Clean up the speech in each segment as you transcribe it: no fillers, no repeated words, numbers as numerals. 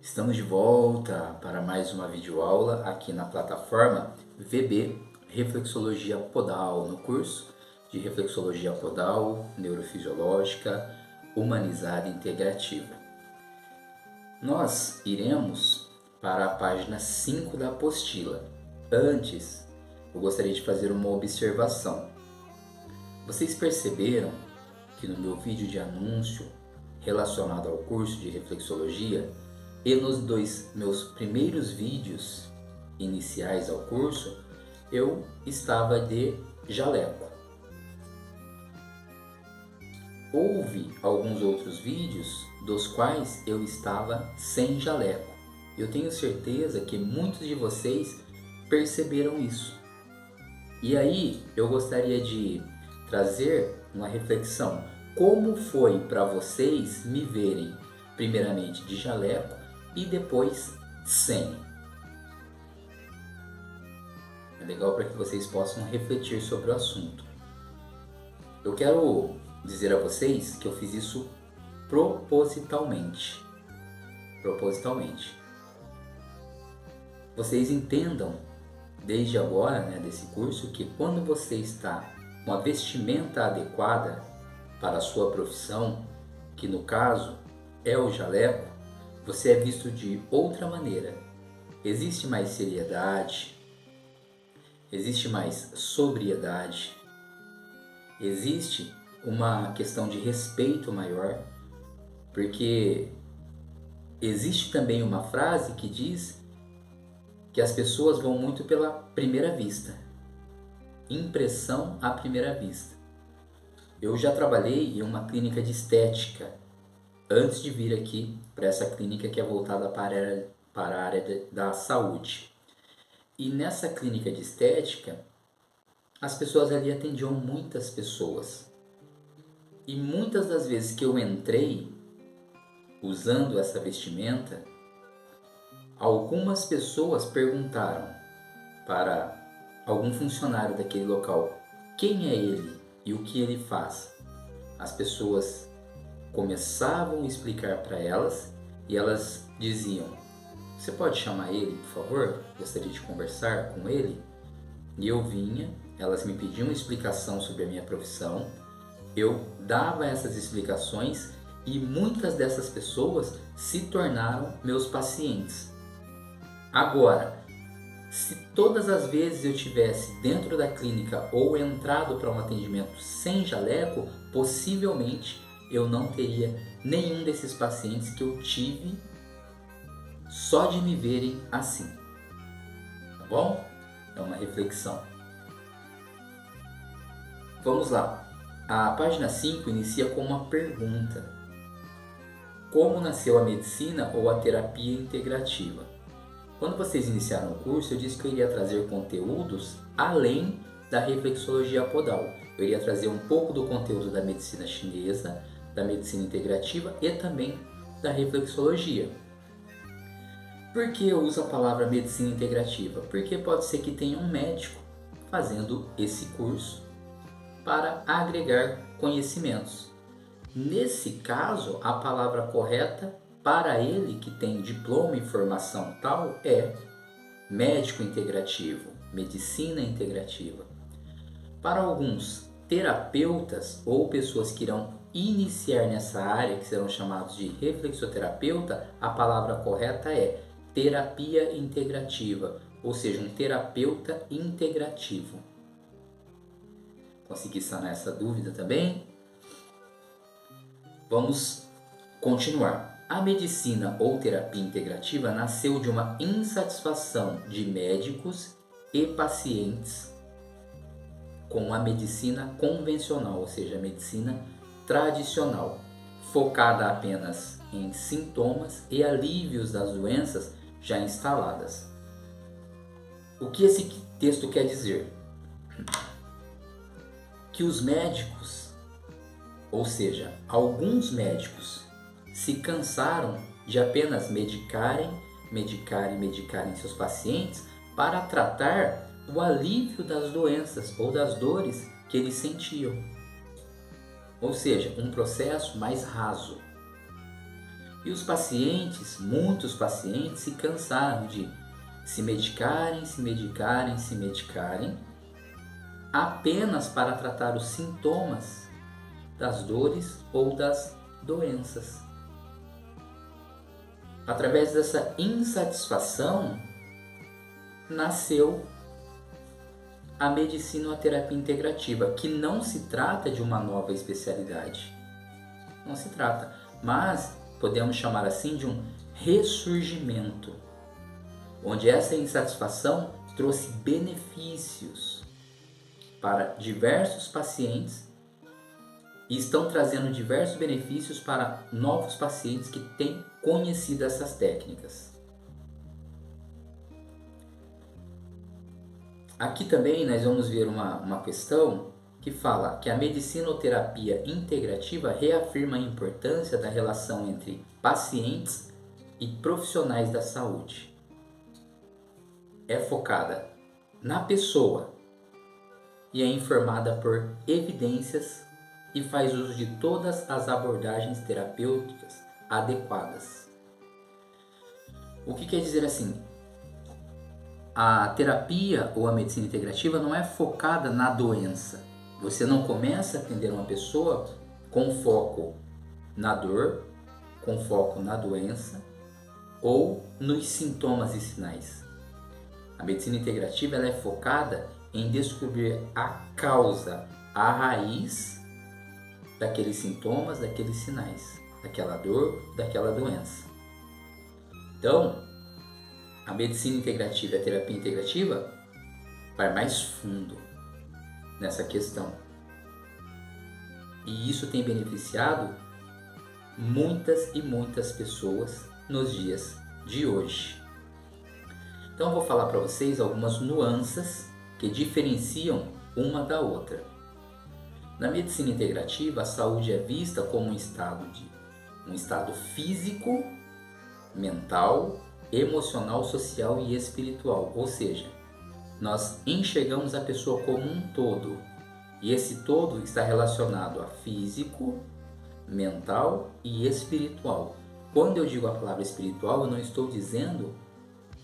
Estamos de volta para mais uma videoaula aqui na plataforma VB Reflexologia Podal, no curso de Reflexologia Podal, Neurofisiológica, Humanizada e Integrativa. Nós iremos para a página 5 da apostila. Antes, eu gostaria de fazer uma observação. Vocês perceberam que no meu vídeo de anúncio relacionado ao curso de Reflexologia e nos dois meus primeiros vídeos iniciais ao curso, eu estava de jaleco. Houve alguns outros vídeos dos quais eu estava sem jaleco. Eu tenho certeza que muitos de vocês perceberam isso. E aí eu gostaria de trazer uma reflexão. Como foi para vocês me verem primeiramente de jaleco e depois sem? É legal para que vocês possam refletir sobre o assunto. Eu quero dizer a vocês que eu fiz isso propositalmente. Vocês entendam desde agora, desse curso, que quando você está com a vestimenta adequada para a sua profissão, que no caso é o jaleco, você é visto de outra maneira. Existe mais seriedade, existe mais sobriedade, existe uma questão de respeito maior, porque existe também uma frase que diz que as pessoas vão muito pela primeira vista, impressão à primeira vista. Eu já trabalhei em uma clínica de estética antes de vir aqui para essa clínica que é voltada para a área da saúde. E nessa clínica de estética, as pessoas ali atendiam muitas pessoas. E muitas das vezes que eu entrei usando essa vestimenta, algumas pessoas perguntaram para algum funcionário daquele local quem é ele e o que ele faz. As pessoas começavam a explicar para elas e elas diziam: "Você pode chamar ele, por favor? Gostaria de conversar com ele." E eu vinha, elas me pediam explicação sobre a minha profissão, eu dava essas explicações e muitas dessas pessoas se tornaram meus pacientes. Agora, se todas as vezes eu tivesse dentro da clínica ou entrado para um atendimento sem jaleco, possivelmente eu não teria nenhum desses pacientes que eu tive só de me verem assim. Tá bom? É uma reflexão. Vamos lá. A página 5 inicia com uma pergunta: como nasceu a medicina ou a terapia integrativa? Quando vocês iniciaram o curso, eu disse que eu iria trazer conteúdos além da reflexologia podal. Eu iria trazer um pouco do conteúdo da medicina chinesa, da medicina integrativa e também da reflexologia. Por que eu uso a palavra medicina integrativa? Porque pode ser que tenha um médico fazendo esse curso para agregar conhecimentos. Nesse caso, a palavra correta para ele que tem diploma e formação tal é médico integrativo, medicina integrativa. Para alguns terapeutas ou pessoas que irão iniciar nessa área, que serão chamados de reflexoterapeuta, a palavra correta é terapia integrativa, ou seja, um terapeuta integrativo. Consegui sanar essa dúvida também? Vamos continuar. A medicina ou terapia integrativa nasceu de uma insatisfação de médicos e pacientes com a medicina convencional, ou seja, a medicina tradicional, focada apenas em sintomas e alívios das doenças já instaladas. O que esse texto quer dizer? Que os médicos, ou seja, alguns médicos, se cansaram de apenas medicarem seus pacientes para tratar o alívio das doenças ou das dores que eles sentiam. Ou seja, um processo mais raso. E os pacientes, muitos pacientes, se cansaram de se medicarem, apenas para tratar os sintomas das dores ou das doenças. Através dessa insatisfação, nasceu a medicina ou a terapia integrativa, que não se trata de uma nova especialidade. Não se trata, mas podemos chamar assim de um ressurgimento, onde essa insatisfação trouxe benefícios para diversos pacientes e estão trazendo diversos benefícios para novos pacientes que têm conhecido essas técnicas. Aqui também nós vamos ver uma questão que fala que a medicina ou terapia integrativa reafirma a importância da relação entre pacientes e profissionais da saúde. É focada na pessoa e é informada por evidências e faz uso de todas as abordagens terapêuticas adequadas. O que quer dizer assim? A terapia ou a medicina integrativa não é focada na doença. Você não começa a atender uma pessoa com foco na dor, com foco na doença ou nos sintomas e sinais. A medicina integrativa ela é focada em descobrir a causa, a raiz daqueles sintomas, daqueles sinais, daquela dor, daquela doença. Então, a medicina integrativa e a terapia integrativa vai mais fundo nessa questão. E isso tem beneficiado muitas e muitas pessoas nos dias de hoje. Então eu vou falar para vocês algumas nuances que diferenciam uma da outra. Na medicina integrativa, a saúde é vista como um estado físico, mental, emocional, social e espiritual, ou seja, nós enxergamos a pessoa como um todo, e esse todo está relacionado a físico, mental e espiritual. Quando eu digo a palavra espiritual, eu não estou dizendo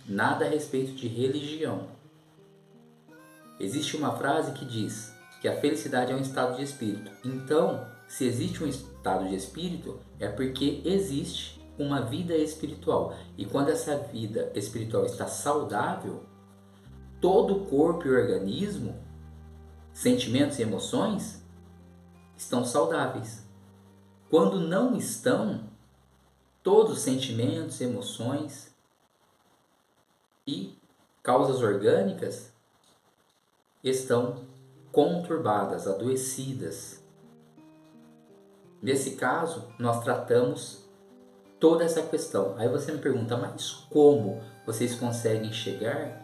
nada a respeito de religião. Existe uma frase que diz que a felicidade é um estado de espírito. Então, se existe um estado de espírito, é porque existe uma vida espiritual. E quando essa vida espiritual está saudável, todo o corpo e organismo, sentimentos e emoções estão saudáveis. Quando não estão, todos os sentimentos, emoções e causas orgânicas estão conturbadas, adoecidas. Nesse caso, nós tratamos toda essa questão. Aí você me pergunta, mas como vocês conseguem chegar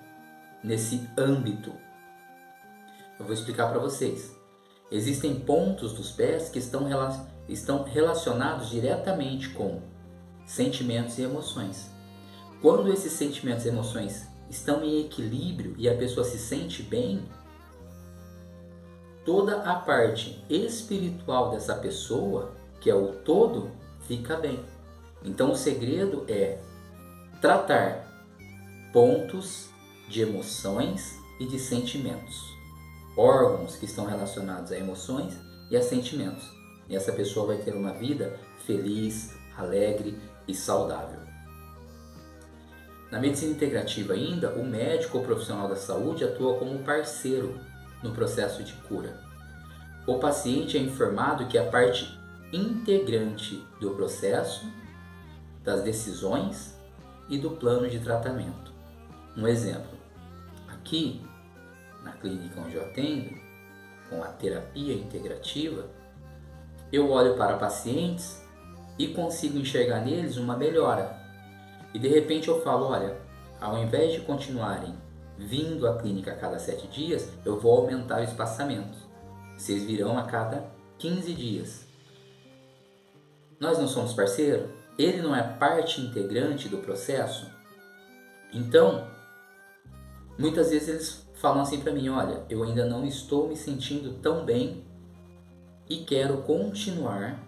nesse âmbito? Eu vou explicar para vocês. Existem pontos dos pés que estão relacionados diretamente com sentimentos e emoções. Quando esses sentimentos e emoções estão em equilíbrio e a pessoa se sente bem, toda a parte espiritual dessa pessoa, que é o todo, fica bem. Então o segredo é tratar pontos de emoções e de sentimentos, órgãos que estão relacionados a emoções e a sentimentos. E essa pessoa vai ter uma vida feliz, alegre e saudável. Na medicina integrativa ainda, o médico ou profissional da saúde atua como parceiro no processo de cura. O paciente é informado que é parte integrante do processo, das decisões e do plano de tratamento. Um exemplo, aqui na clínica onde eu atendo, com a terapia integrativa, eu olho para pacientes e consigo enxergar neles uma melhora. E de repente eu falo, olha, ao invés de continuarem vindo à clínica a cada 7 dias, eu vou aumentar o espaçamento. Vocês virão a cada 15 dias. Nós não somos parceiros? Ele não é parte integrante do processo? Então, muitas vezes eles falam assim para mim, olha, eu ainda não estou me sentindo tão bem e quero continuar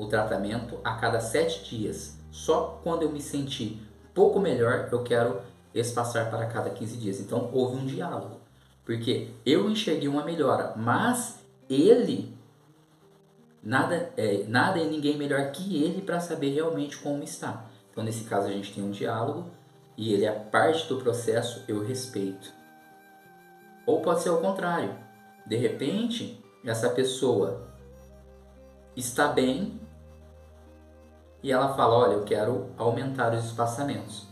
o tratamento a cada 7 dias. Só quando eu me sentir um pouco melhor, eu quero espaçar para cada 15 dias. Então, houve um diálogo. Porque eu enxerguei uma melhora, mas ele, nada e ninguém melhor que ele para saber realmente como está. Então, nesse caso, a gente tem um diálogo e ele é parte do processo, eu respeito. Ou pode ser o contrário. De repente, essa pessoa está bem e ela fala, olha, eu quero aumentar os espaçamentos.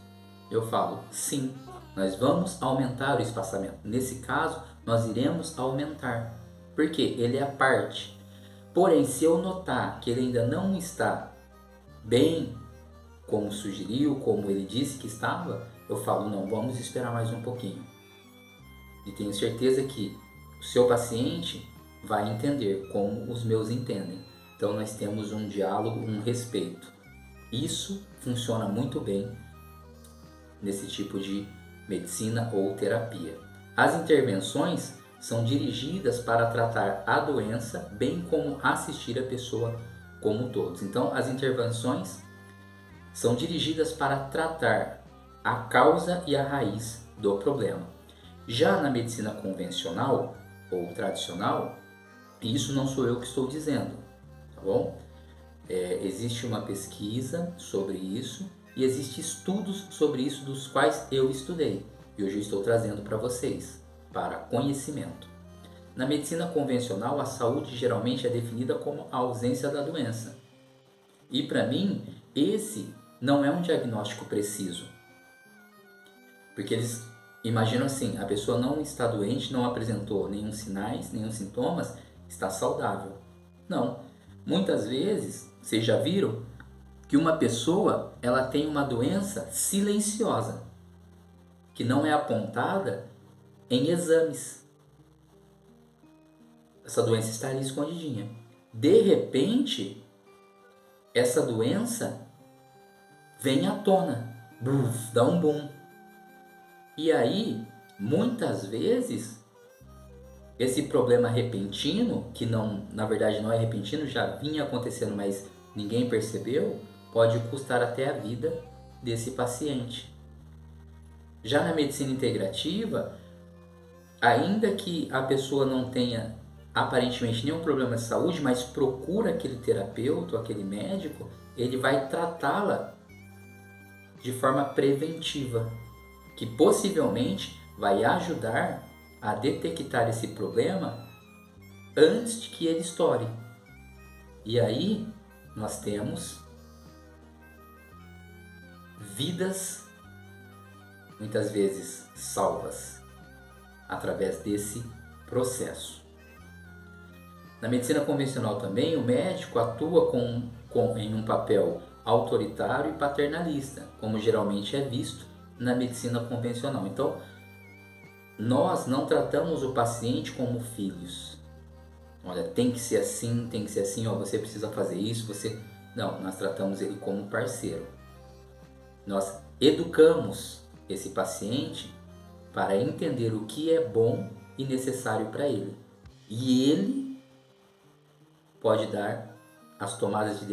Eu falo, sim, nós vamos aumentar o espaçamento. Nesse caso, nós iremos aumentar. Porque ele é a parte. Porém, se eu notar que ele ainda não está bem, como sugeriu, como ele disse que estava, eu falo, não, vamos esperar mais um pouquinho. E tenho certeza que o seu paciente vai entender como os meus entendem. Então nós temos um diálogo, um respeito. Isso funciona muito bem nesse tipo de medicina ou terapia. As intervenções são dirigidas para tratar a doença, bem como assistir a pessoa como todos. Então as intervenções são dirigidas para tratar a causa e a raiz do problema. Já na medicina convencional ou tradicional, isso não sou eu que estou dizendo, tá bom? Existe uma pesquisa sobre isso e existem estudos sobre isso dos quais eu estudei e hoje eu estou trazendo para vocês, para conhecimento. Na medicina convencional, a saúde geralmente é definida como a ausência da doença. E para mim, esse não é um diagnóstico preciso. Porque eles imaginam assim, a pessoa não está doente, não apresentou nenhum sinais, nenhum sintomas, está saudável. Não. Muitas vezes, vocês já viram que uma pessoa ela tem uma doença silenciosa, que não é apontada em exames. Essa doença está ali escondidinha. De repente, essa doença vem à tona, dá um boom. E aí, muitas vezes, esse problema repentino, que não, na verdade não é repentino, já vinha acontecendo, mas ninguém percebeu, pode custar até a vida desse paciente. Já na medicina integrativa, ainda que a pessoa não tenha aparentemente nenhum problema de saúde, mas procura aquele terapeuta, aquele médico, ele vai tratá-la de forma preventiva, que possivelmente vai ajudar a detectar esse problema antes de que ele estoure. E aí nós temos vidas muitas vezes salvas através desse processo. Na medicina convencional também, o médico atua em um papel autoritário e paternalista, como geralmente é visto na medicina convencional. Então, nós não tratamos o paciente como filhos. Olha, tem que ser assim, ó, você precisa fazer isso, você... Não, nós tratamos ele como parceiro. Nós educamos esse paciente para entender o que é bom e necessário para ele. E ele pode dar as tomadas de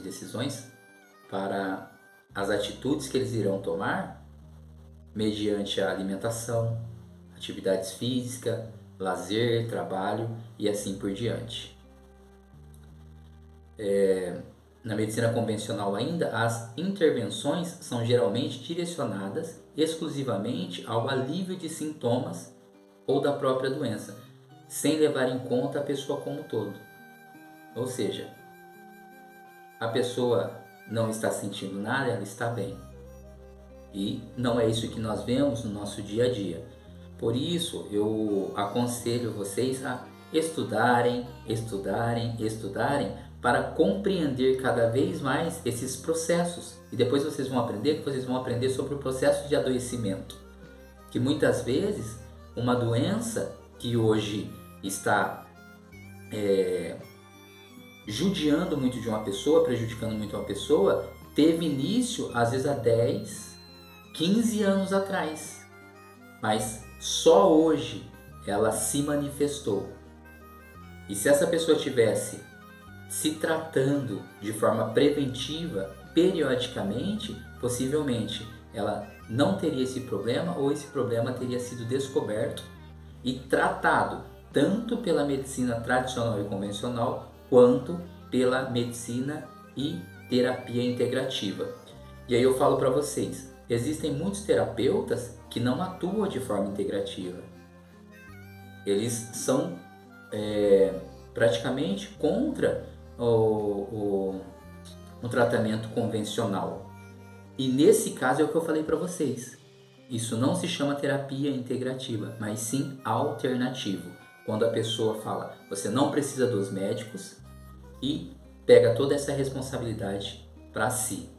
decisões para as atitudes que eles irão tomar mediante a alimentação, atividades físicas, lazer, trabalho e assim por diante. Na medicina convencional ainda, as intervenções são geralmente direcionadas exclusivamente ao alívio de sintomas ou da própria doença, sem levar em conta a pessoa como um todo. Ou seja, a pessoa não está sentindo nada, ela está bem. E não é isso que nós vemos no nosso dia a dia. Por isso, eu aconselho vocês a estudarem para compreender cada vez mais esses processos. E depois vocês vão aprender sobre o processo de adoecimento. Que muitas vezes, uma doença que hoje está judiando muito de uma pessoa, prejudicando muito uma pessoa, teve início às vezes há 10, 15 anos atrás, mas só hoje ela se manifestou. E se essa pessoa tivesse se tratando de forma preventiva, periodicamente, possivelmente ela não teria esse problema ou esse problema teria sido descoberto e tratado tanto pela medicina tradicional e convencional quanto pela medicina e terapia integrativa. E aí eu falo para vocês, existem muitos terapeutas que não atuam de forma integrativa. Eles são praticamente contra o tratamento convencional. E nesse caso é o que eu falei para vocês. Isso não se chama terapia integrativa, mas sim alternativo. Quando a pessoa fala, você não precisa dos médicos e pega toda essa responsabilidade para si.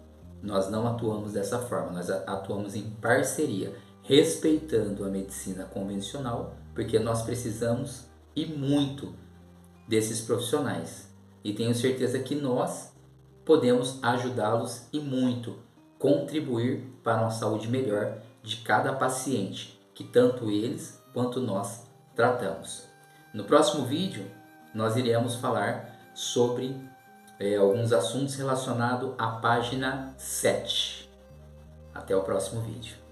Nós não atuamos dessa forma, nós atuamos em parceria, respeitando a medicina convencional, porque nós precisamos e muito desses profissionais. E tenho certeza que nós podemos ajudá-los e muito contribuir para uma saúde melhor de cada paciente, que tanto eles quanto nós tratamos. No próximo vídeo, nós iremos falar sobre alguns assuntos relacionados à página 7. Até o próximo vídeo.